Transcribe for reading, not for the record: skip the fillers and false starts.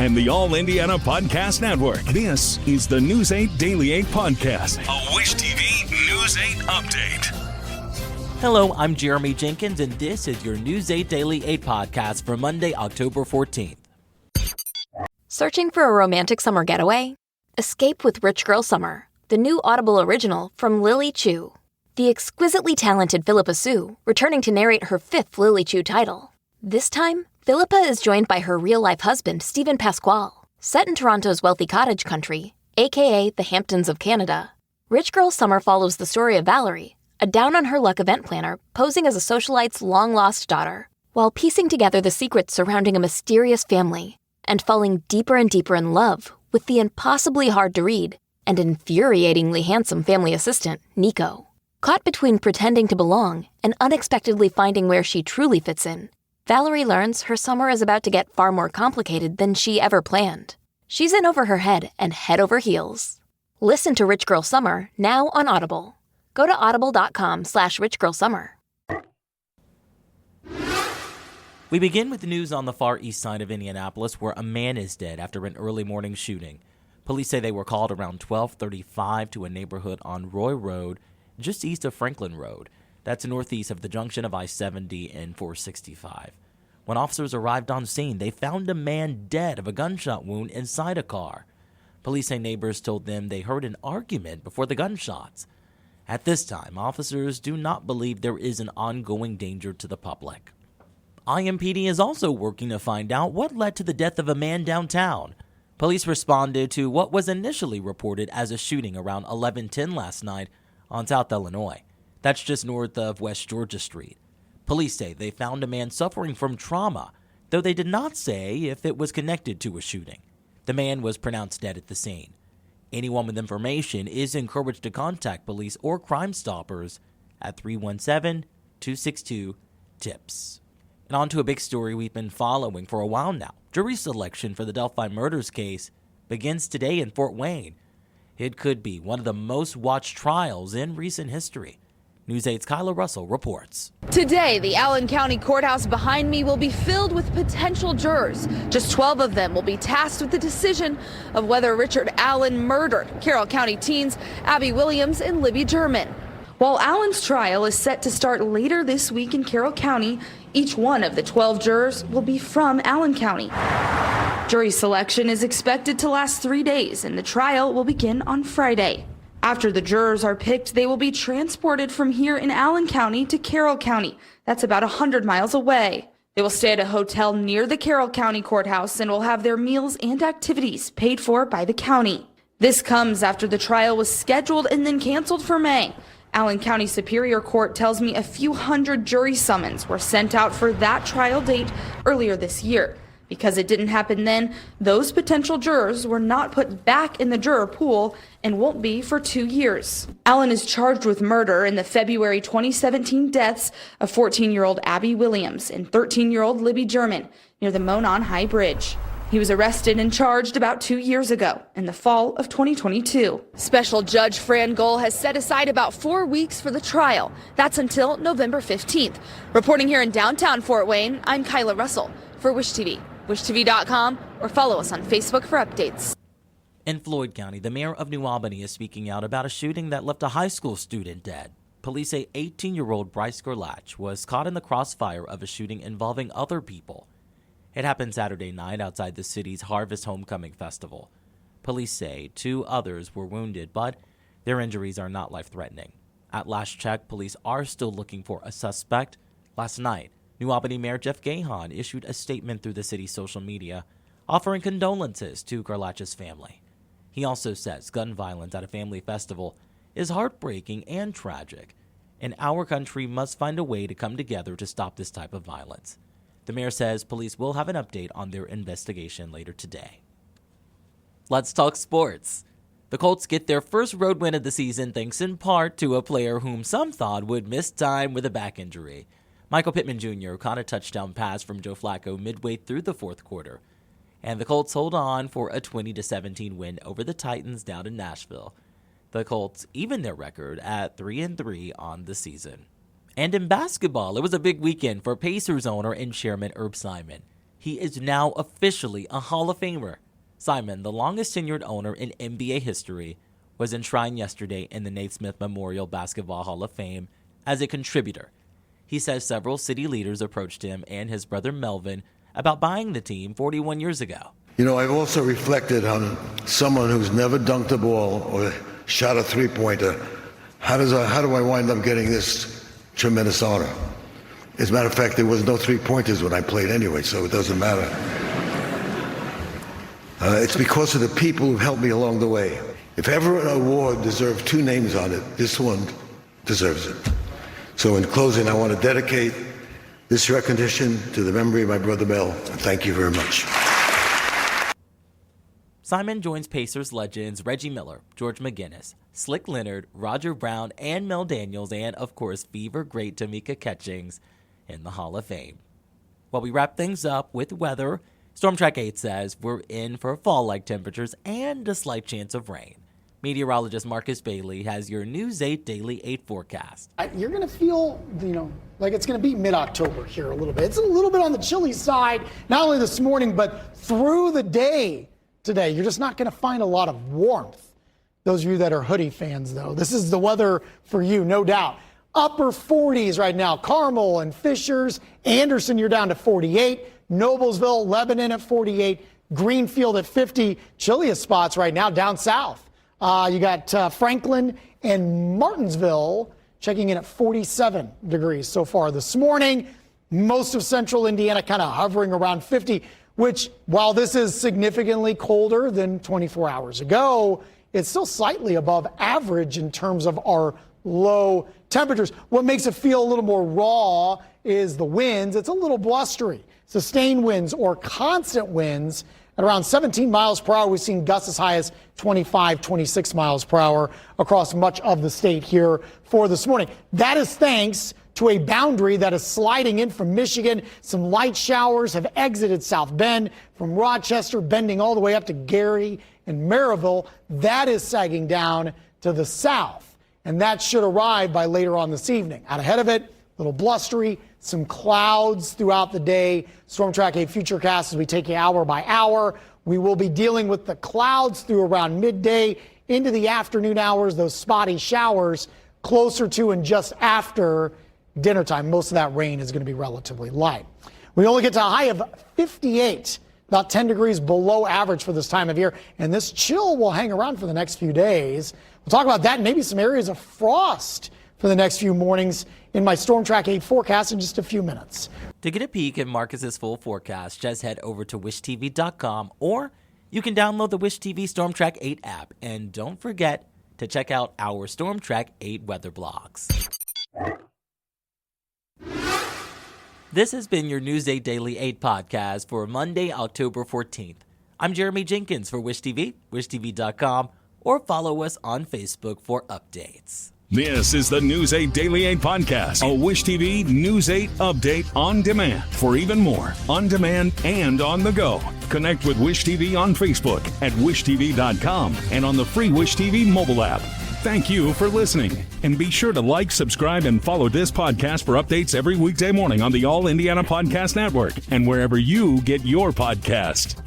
and the All Indiana Podcast Network. This is the News 8 Daily 8 Podcast, a Wish TV News 8 update. Hello, I'm Jeremy Jenkins, and this is your News 8 Daily 8 Podcast for Monday, October 14th. Searching for a romantic summer getaway? Escape with Rich Girl Summer, the new Audible original from Lily Chu. The exquisitely talented Philippa Sue, returning to narrate her 5th Lily Chu title. This time, Philippa is joined by her real-life husband, Stephen Pasquale. Set in Toronto's wealthy cottage country, aka the Hamptons of Canada, Rich Girl Summer follows the story of Valerie, a down-on-her-luck event planner posing as a socialite's long-lost daughter, while piecing together the secrets surrounding a mysterious family and falling deeper and deeper in love with the impossibly hard-to-read and infuriatingly handsome family assistant, Nico. Caught between pretending to belong and unexpectedly finding where she truly fits in, Valerie learns her summer is about to get far more complicated than she ever planned. She's in over her head and head over heels. Listen to Rich Girl Summer now on Audible. Go to audible.com/richgirlsummer. We begin with the news on the far east side of Indianapolis, where a man is dead after an early morning shooting. Police say they were called around 12:35 to a neighborhood on Roy Road, just east of Franklin Road. That's northeast of the junction of I-70 and 465. When officers arrived on scene, they found a man dead of a gunshot wound inside a car. Police say neighbors told them they heard an argument before the gunshots. At this time, officers do not believe there is an ongoing danger to the public. IMPD is also working to find out what led to the death of a man downtown. Police responded to what was initially reported as a shooting around 11:10 last night on South Illinois. That's just north of West Georgia Street. Police say they found a man suffering from trauma, though they did not say if it was connected to a shooting. The man was pronounced dead at the scene. Anyone with information is encouraged to contact police or Crime Stoppers at 317-262-TIPS. And on to a big story we've been following for a while now. Jury selection for the Delphi murders case begins today in Fort Wayne. It could be one of the most watched trials in recent history. News 8's Kyla Russell reports. Today, the Allen County Courthouse behind me will be filled with potential jurors. Just 12 of them will be tasked with the decision of whether Richard Allen murdered Carroll County teens Abby Williams and Libby German. While Allen's trial is set to start later this week in Carroll County, each one of the 12 jurors will be from Allen County. Jury selection is expected to last 3 days, and the trial will begin on Friday. After the jurors are picked, they will be transported from here in Allen County to Carroll County. That's about 100 miles away. They will stay at a hotel near the Carroll County Courthouse and will have their meals and activities paid for by the county. This comes after the trial was scheduled and then canceled for May. Allen County Superior Court tells me a few hundred jury summons were sent out for that trial date earlier this year. Because it didn't happen then, those potential jurors were not put back in the juror pool and won't be for 2 years. Allen is charged with murder in the February 2017 deaths of 14-year-old Abby Williams and 13-year-old Libby German near the Monon High Bridge. He was arrested and charged about 2 years ago in the fall of 2022. Special Judge Fran Gohl has set aside about 4 weeks for the trial. That's until November 15th. Reporting here in downtown Fort Wayne, I'm Kyla Russell for Wish TV. WishTV.com or follow us on Facebook for updates. In Floyd County, the mayor of New Albany is speaking out about a shooting that left a high school student dead. Police say 18-year-old Bryce Gerlach was caught in the crossfire of a shooting involving other people. It happened Saturday night outside the city's Harvest Homecoming Festival. Police say 2 others were wounded, but their injuries are not life-threatening. At last check, police are still looking for a suspect. Last night, New Albany Mayor Jeff Gahan issued a statement through the city's social media, offering condolences to Gerlach's family. He also says gun violence at a family festival is heartbreaking and tragic, and our country must find a way to come together to stop this type of violence. The mayor says police will have an update on their investigation later today. Let's talk sports. The Colts get their first road win of the season thanks in part to a player whom some thought would miss time with a back injury. Michael Pittman Jr. caught a touchdown pass from Joe Flacco midway through the fourth quarter, and the Colts hold on for a 20-17 win over the Titans down in Nashville. The Colts even their record at 3-3 on the season. And in basketball, it was a big weekend for Pacers owner and chairman Herb Simon. He is now officially a Hall of Famer. Simon, the longest tenured owner in NBA history, was enshrined yesterday in the Naismith Memorial Basketball Hall of Fame as a contributor. He says several city leaders approached him and his brother Melvin about buying the team 41 years ago. You know, I've also reflected on someone who's never dunked a ball or shot a three-pointer. How do I wind up getting this tremendous honor? As a matter of fact, there was no three-pointers when I played anyway, so it doesn't matter. It's because of the people who've helped me along the way. If ever an award deserved two names on it, this one deserves it. So in closing, I want to dedicate this recognition to the memory of my brother Mel, and thank you very much. Simon joins Pacers legends Reggie Miller, George McGinnis, Slick Leonard, Roger Brown, and Mel Daniels, and of course Fever great Tamika Catchings in the Hall of Fame. While we wrap things up with weather, Storm Track 8 says we're in for fall-like temperatures and a slight chance of rain. Meteorologist Marcus Bailey has your News 8 Daily 8 forecast. You're going to feel, like it's going to be mid-October here a little bit. It's a little bit on the chilly side, not only this morning, but through the day today. You're just not going to find a lot of warmth. Those of you that are hoodie fans, though, this is the weather for you, no doubt. Upper 40s right now. Carmel and Fishers. Anderson, you're down to 48. Noblesville, Lebanon at 48. Greenfield at 50. Chilliest spots right now down south. You got Franklin and Martinsville checking in at 47 degrees so far this morning. Most of central Indiana kind of hovering around 50, which, while this is significantly colder than 24 hours ago, it's still slightly above average in terms of our low temperatures. What makes it feel a little more raw is the winds. It's a little blustery. Sustained winds or constant winds at around 17 miles per hour. We've seen gusts as high as 25, 26 miles per hour across much of the state here for this morning. That is thanks to a boundary that is sliding in from Michigan. Some light showers have exited South Bend from Rochester, bending all the way up to Gary and Maryville. That is sagging down to the south, and that should arrive by later on this evening. Out ahead of it, a little blustery, some clouds throughout the day. Storm Track 8 Futurecast as we take you hour by hour. We will be dealing with the clouds through around midday into the afternoon hours, those spotty showers closer to and just after dinner time. Most of that rain is going to be relatively light. We only get to a high of 58, about 10 degrees below average for this time of year, and this chill will hang around for the next few days. We'll talk about that and maybe some areas of frost for the next few mornings in my Storm Track 8 forecast in just a few minutes. To get a peek at Marcus's full forecast, just head over to wishtv.com, or you can download the Wish TV Storm Track 8 app. And don't forget to check out our Storm Track 8 weather blogs. This has been your News 8 Daily 8 podcast for Monday, October 14th. I'm Jeremy Jenkins for Wish TV, wishtv.com, or follow us on Facebook for updates. This is the News 8 Daily 8 podcast, a Wish TV News 8 update on demand. For even more, on demand and on the go, connect with Wish TV on Facebook at wishtv.com and on the free Wish TV mobile app. Thank you for listening, and be sure to like, subscribe, and follow this podcast for updates every weekday morning on the All Indiana Podcast Network and wherever you get your podcast.